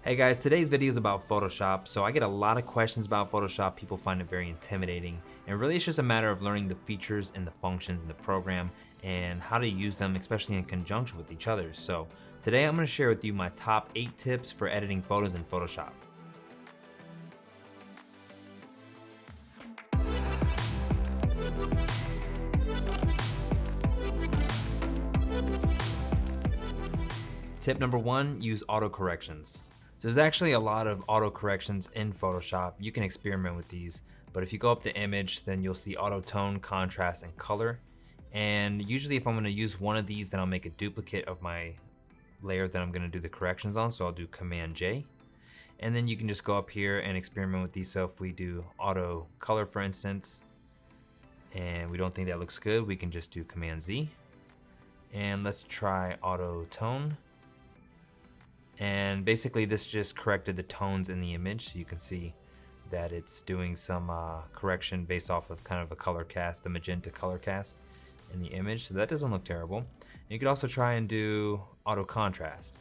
Hey guys, today's video is about Photoshop. So I get a lot of questions about Photoshop. People find it very intimidating. And really it's just a matter of learning the features and the functions in the program and how to use them, especially in conjunction with each other. So today I'm going to share with you my top 8 tips for editing photos in Photoshop. Tip number 1, use auto corrections. So there's actually a lot of auto corrections in Photoshop. You can experiment with these, but if you go up to image, then you'll see auto tone, contrast, and color. And usually if I'm gonna use one of these, then I'll make a duplicate of my layer that I'm gonna do the corrections on. So I'll do Command J. And then you can just go up here and experiment with these. So if we do auto color, for instance, and we don't think that looks good, we can just do Command Z. And let's try auto tone. And basically this just corrected the tones in the image. So you can see that it's doing some correction based off of kind of a color cast, the magenta color cast in the image. So that doesn't look terrible. And you could also try and do auto contrast.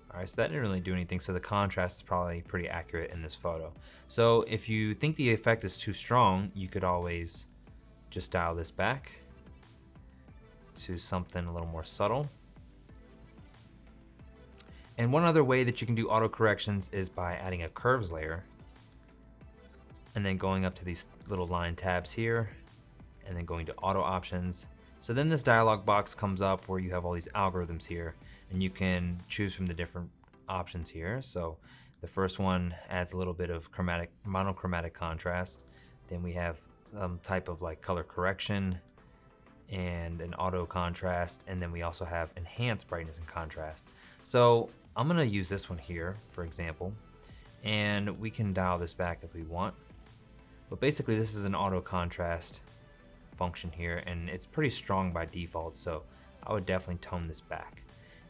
All right, so that didn't really do anything. So the contrast is probably pretty accurate in this photo. So if you think the effect is too strong, you could always just dial this back to something a little more subtle. And one other way that you can do auto corrections is by adding a curves layer and then going up to these little line tabs here and then going to auto options. So then this dialog box comes up where you have all these algorithms here and you can choose from the different options here. So the first one adds a little bit of monochromatic contrast. Then we have some type of like color correction and an auto contrast. And then we also have enhanced brightness and contrast. So I'm gonna use this one here, for example, and we can dial this back if we want. But basically this is an auto contrast function here and it's pretty strong by default, so I would definitely tone this back.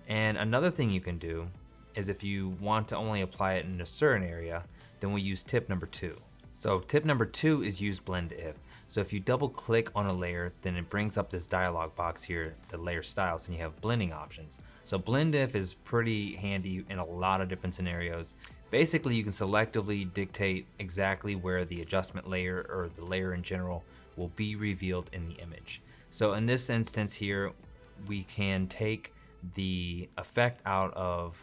And another thing you can do is if you want to only apply it in a certain area, then we use tip number 2. So tip number 2 is use blend if. So if you double click on a layer, then it brings up this dialog box here, the layer styles, and you have blending options. So blend if is pretty handy in a lot of different scenarios. Basically, you can selectively dictate exactly where the adjustment layer or the layer in general will be revealed in the image. So in this instance here, we can take the effect out of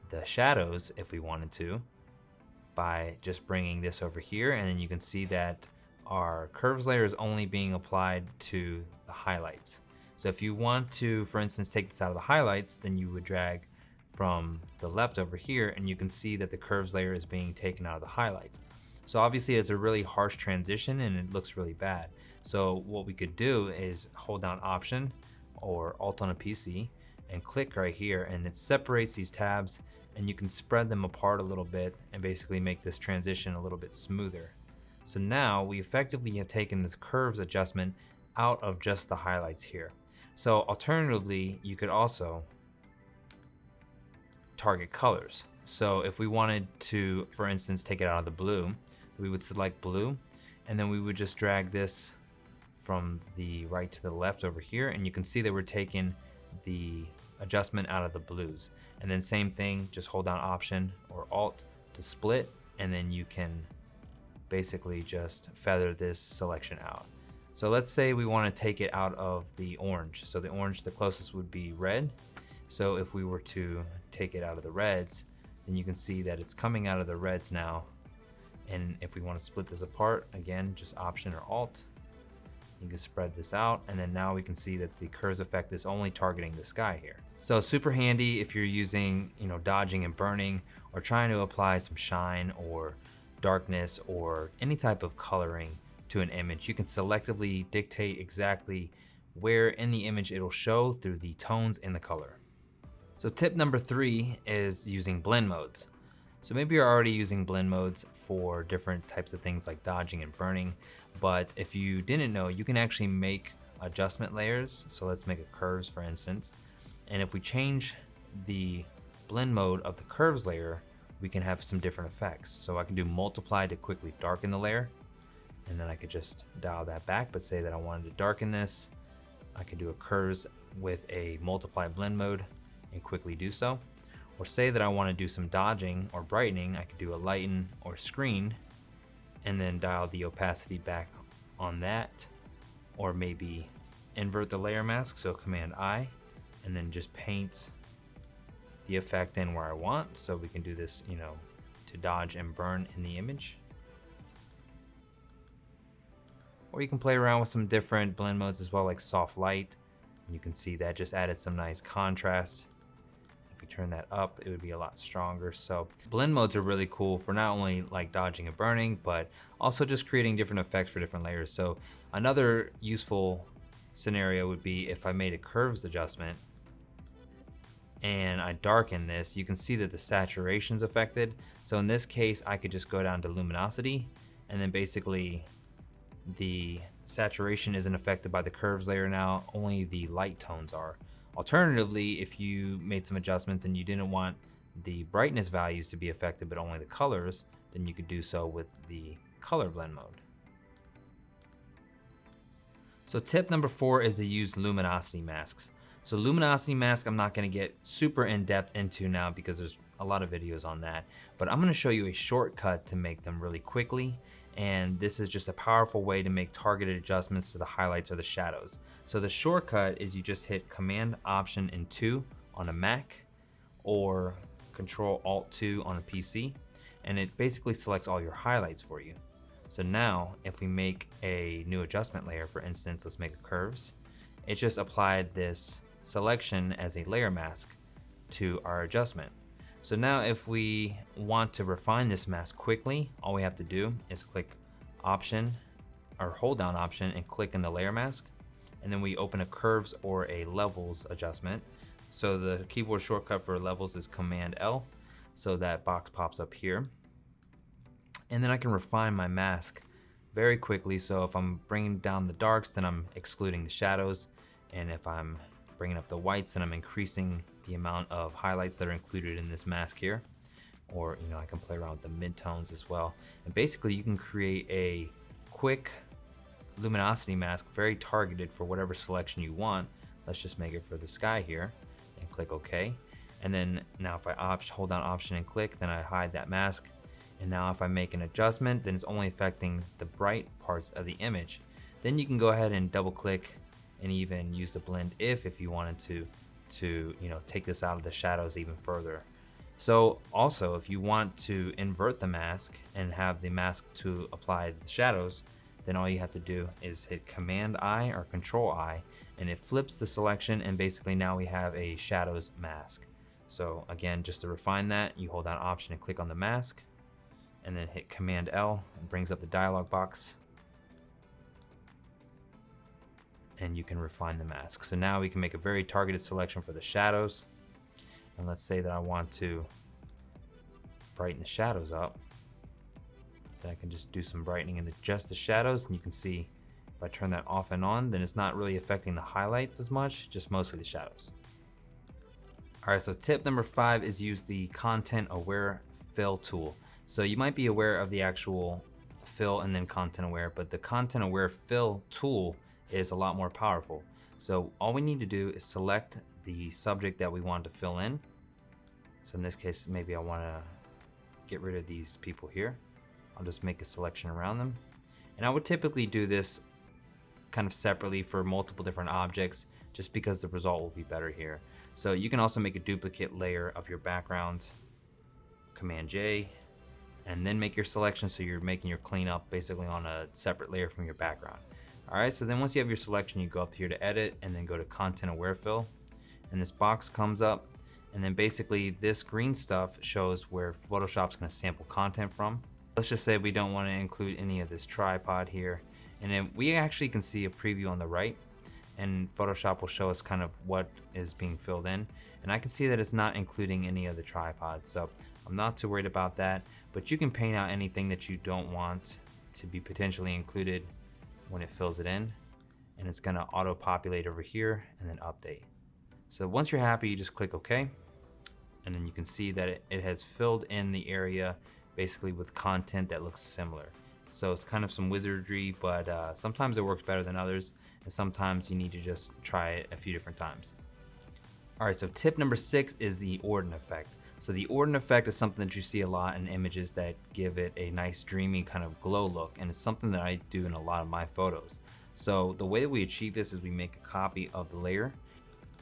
the shadows if we wanted to by just bringing this over here, and then you can see that our curves layer is only being applied to the highlights. So if you want to, for instance, take this out of the highlights, then you would drag from the left over here and you can see that the curves layer is being taken out of the highlights. So obviously it's a really harsh transition and it looks really bad. So what we could do is hold down Option or Alt on a PC and click right here, and it separates these tabs and you can spread them apart a little bit and basically make this transition a little bit smoother. So now we effectively have taken this curves adjustment out of just the highlights here. So alternatively, you could also target colors. So if we wanted to, for instance, take it out of the blue, we would select blue, and then we would just drag this from the right to the left over here, and you can see that we're taking the adjustment out of the blues. And then same thing, just hold down Option or Alt to split, and then you can basically just feather this selection out. So let's say we want to take it out of the orange. So the orange, the closest would be red. So if we were to take it out of the reds, then you can see that it's coming out of the reds now. And if we want to split this apart, again, just Option or Alt, you can spread this out. And then now we can see that the curves effect is only targeting the sky here. So super handy if you're using, dodging and burning or trying to apply some shine or darkness or any type of coloring to an image. You can selectively dictate exactly where in the image it'll show through the tones and the color. So tip number 3 is using blend modes. So maybe you're already using blend modes for different types of things like dodging and burning, but if you didn't know, you can actually make adjustment layers. So let's make a curves, for instance. And if we change the blend mode of the curves layer, we can have some different effects. So I can do multiply to quickly darken the layer, and then I could just dial that back, but say that I wanted to darken this. I could do a curves with a multiply blend mode and quickly do so. Or say that I want to do some dodging or brightening, I could do a lighten or screen and then dial the opacity back on that, or maybe invert the layer mask, so Command I, and then just paint the effect in where I want. So we can do this, you know, to dodge and burn in the image. Or you can play around with some different blend modes as well, like soft light. You can see that just added some nice contrast. If we turn that up, it would be a lot stronger. So blend modes are really cool for not only like dodging and burning, but also just creating different effects for different layers. So another useful scenario would be if I made a curves adjustment and I darken this, you can see that the saturation's affected. So in this case, I could just go down to luminosity, and then basically the saturation isn't affected by the curves layer now, only the light tones are. Alternatively, if you made some adjustments and you didn't want the brightness values to be affected but only the colors, then you could do so with the color blend mode. So tip number 4 is to use luminosity masks. So luminosity mask I'm not going to get super in depth into now because there's a lot of videos on that, but I'm going to show you a shortcut to make them really quickly. And this is just a powerful way to make targeted adjustments to the highlights or the shadows. So the shortcut is you just hit Command Option and 2 on a Mac or Control Alt 2 on a PC, and it basically selects all your highlights for you. So now if we make a new adjustment layer, for instance, let's make a curves, it just applied this selection as a layer mask to our adjustment. So now if we want to refine this mask quickly, all we have to do is click Option or hold down Option and click in the layer mask. And then we open a curves or a levels adjustment. So the keyboard shortcut for levels is Command L. So that box pops up here. And then I can refine my mask very quickly. So if I'm bringing down the darks, then I'm excluding the shadows. And if I'm bringing up the whites, then I'm increasing the amount of highlights that are included in this mask here. Or, you know, I can play around with the mid-tones as well. And basically you can create a quick luminosity mask, very targeted for whatever selection you want. Let's just make it for the sky here and click OK. And then now if I hold down Option and click, then I hide that mask. And now if I make an adjustment, then it's only affecting the bright parts of the image. Then you can go ahead and double click and even use the blend if you wanted to you know, take this out of the shadows even further. So also if you want to invert the mask and have the mask to apply the shadows, then all you have to do is hit Command I or Control I, and it flips the selection, and basically now we have a shadows mask. So again, just to refine that, you hold down Option and click on the mask, and then hit Command L. It brings up the dialog box, and you can refine the mask. So now we can make a very targeted selection for the shadows. And let's say that I want to brighten the shadows up. Then I can just do some brightening into just the shadows, and you can see if I turn that off and on, then it's not really affecting the highlights as much, just mostly the shadows. All right, so tip number 5 is use the Content Aware Fill tool. So you might be aware of the actual fill and then Content Aware, but the Content Aware Fill tool is a lot more powerful. So all we need to do is select the subject that we want to fill in. So in this case, maybe I want to get rid of these people here. I'll just make a selection around them. And I would typically do this kind of separately for multiple different objects, just because the result will be better here. So you can also make a duplicate layer of your background, Command J, and then make your selection so you're making your cleanup basically on a separate layer from your background. All right, so then once you have your selection, you go up here to edit and then go to Content Aware Fill, and this box comes up, and then basically this green stuff shows where Photoshop's gonna sample content from. Let's just say we don't wanna include any of this tripod here, and then we actually can see a preview on the right, and Photoshop will show us kind of what is being filled in, and I can see that it's not including any of the tripods, so I'm not too worried about that, but you can paint out anything that you don't want to be potentially included when it fills it in, and it's gonna auto-populate over here and then update. So once you're happy, you just click OK, and then you can see that it has filled in the area basically with content that looks similar. So it's kind of some wizardry, but sometimes it works better than others, and sometimes you need to just try it a few different times. All right, so tip number 6 is the Orden effect. So the Orton effect is something that you see a lot in images that give it a nice dreamy kind of glow look, and it's something that I do in a lot of my photos. So the way that we achieve this is we make a copy of the layer,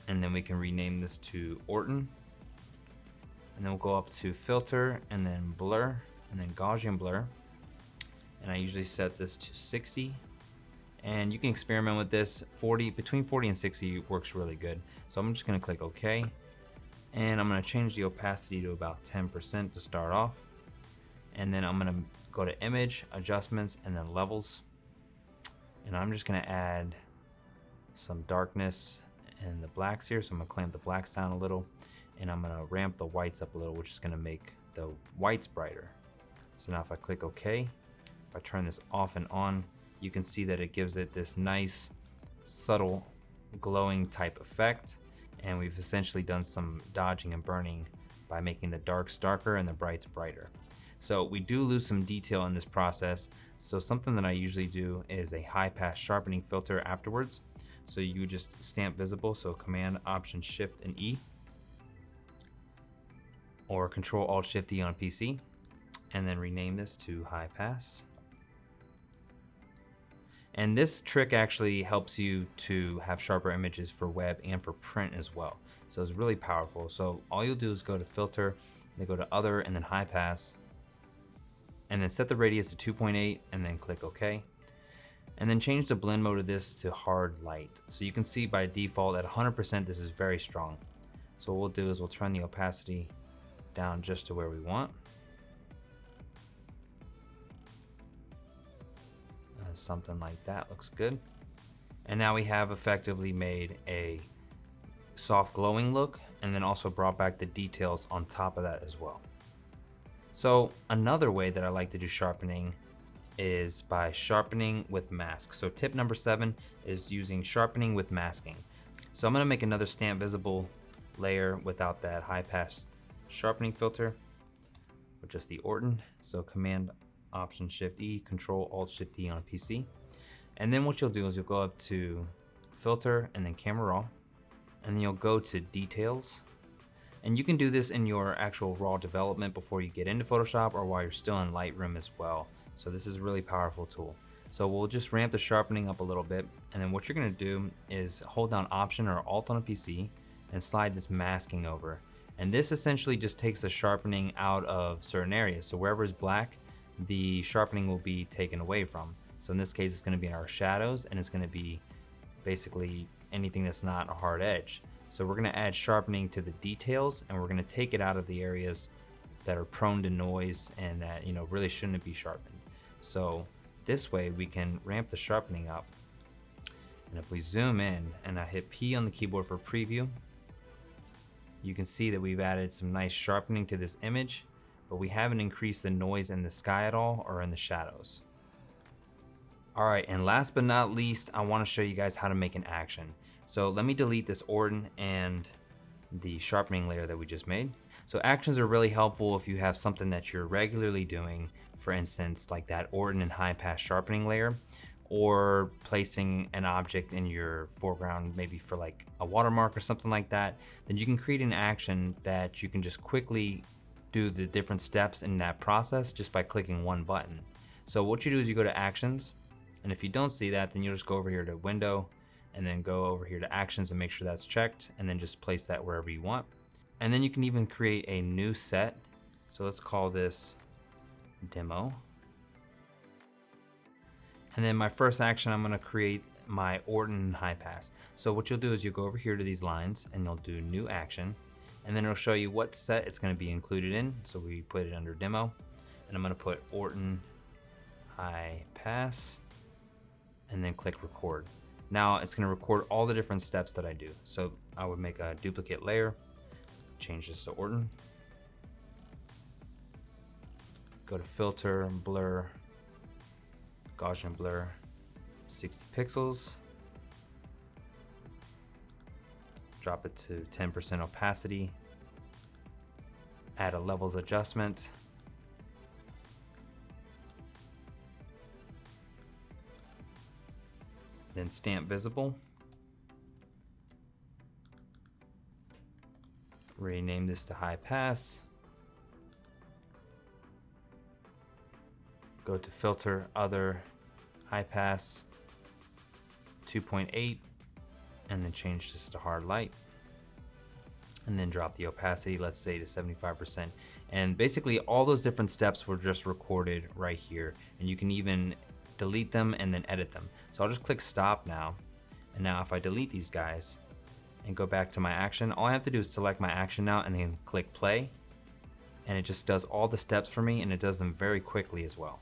and then we can rename this to Orton, and then we'll go up to filter and then blur and then Gaussian blur, and I usually set this to 60, and you can experiment with this. Between 40 and 60 works really good. So I'm just going to click OK, and I'm going to change the opacity to about 10% to start off, and then I'm going to go to image, adjustments, and then levels, and I'm just going to add some darkness in the blacks here. So I'm going to clamp the blacks down a little, and I'm going to ramp the whites up a little, which is going to make the whites brighter. So now if I click OK, if I turn this off and on, you can see that it gives it this nice subtle glowing type effect, and we've essentially done some dodging and burning by making the darks darker and the brights brighter. So we do lose some detail in this process, so something that I usually do is a high pass sharpening filter afterwards. So you just stamp visible, so Command Option Shift and E, or Control Alt Shift E on a PC, and then rename this to high pass. And this trick actually helps you to have sharper images for web and for print as well. So it's really powerful. So all you'll do is go to filter, then go to other, and then high pass, and then set the radius to 2.8, and then click OK. And then change the blend mode of this to hard light. So you can see by default at 100% this is very strong. So what we'll do is we'll turn the opacity down just to where we want. Something like that looks good. And now we have effectively made a soft glowing look, and then also brought back the details on top of that as well. So another way that I like to do sharpening is by sharpening with mask. So tip number 7 is using sharpening with masking. So I'm going to make another stamp visible layer without that high pass sharpening filter with just the Orton. So Command Option Shift E, Control Alt Shift E on a PC. And then what you'll do is you'll go up to filter and then camera raw, and then you'll go to details. And you can do this in your actual raw development before you get into Photoshop or while you're still in Lightroom as well. So this is a really powerful tool. So we'll just ramp the sharpening up a little bit, and then what you're going to do is hold down Option or Alt on a PC and slide this masking over. And this essentially just takes the sharpening out of certain areas. So wherever is black, the sharpening will be taken away from. So in this case, it's going to be in our shadows, and it's going to be basically anything that's not a hard edge. So we're going to add sharpening to the details, and we're going to take it out of the areas that are prone to noise and that, you know, really shouldn't be sharpened. So this way we can ramp the sharpening up. And if we zoom in and I hit P on the keyboard for preview, you can see that we've added some nice sharpening to this image, but we haven't increased the noise in the sky at all or in the shadows. All right, and last but not least, I want to show you guys how to make an action. So let me delete this Orton and the sharpening layer that we just made. So actions are really helpful if you have something that you're regularly doing, for instance, like that Orton and high pass sharpening layer, or placing an object in your foreground, maybe for like a watermark or something like that. Then you can create an action that you can just quickly do the different steps in that process just by clicking one button. So what you do is you go to actions, and if you don't see that, then you'll just go over here to window and then go over here to actions and make sure that's checked, and then just place that wherever you want. And then you can even create a new set. So let's call this demo. And then my first action, I'm going to create my Orton high pass. So what you'll do is you'll go over here to these lines and you'll do new action, and then it'll show you what set it's going to be included in. So we put it under demo, and I'm going to put Orton high pass and then click record. Now it's going to record all the different steps that I do. So I would make a duplicate layer, change this to Orton, go to filter, blur, Gaussian blur, 60 pixels, drop it to 10% opacity, add a levels adjustment, then stamp visible, rename this to high pass, go to filter, other, high pass, 2.8, and then change this to hard light. And then drop the opacity, let's say to 75%. And basically all those different steps were just recorded right here. And you can even delete them and then edit them. So I'll just click stop now. And now if I delete these guys and go back to my action, all I have to do is select my action now and then click play. And it just does all the steps for me, and it does them very quickly as well.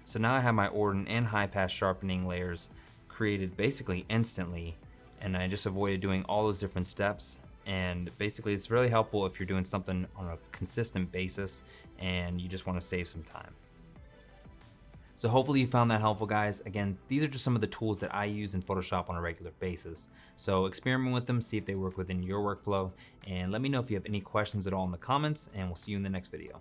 So now I have my Orton and high pass sharpening layers created basically instantly, and I just avoided doing all those different steps. And basically it's really helpful if you're doing something on a consistent basis and you just want to save some time. So hopefully you found that helpful, guys. Again, these are just some of the tools that I use in Photoshop on a regular basis. So experiment with them, see if they work within your workflow, and let me know if you have any questions at all in the comments, and we'll see you in the next video.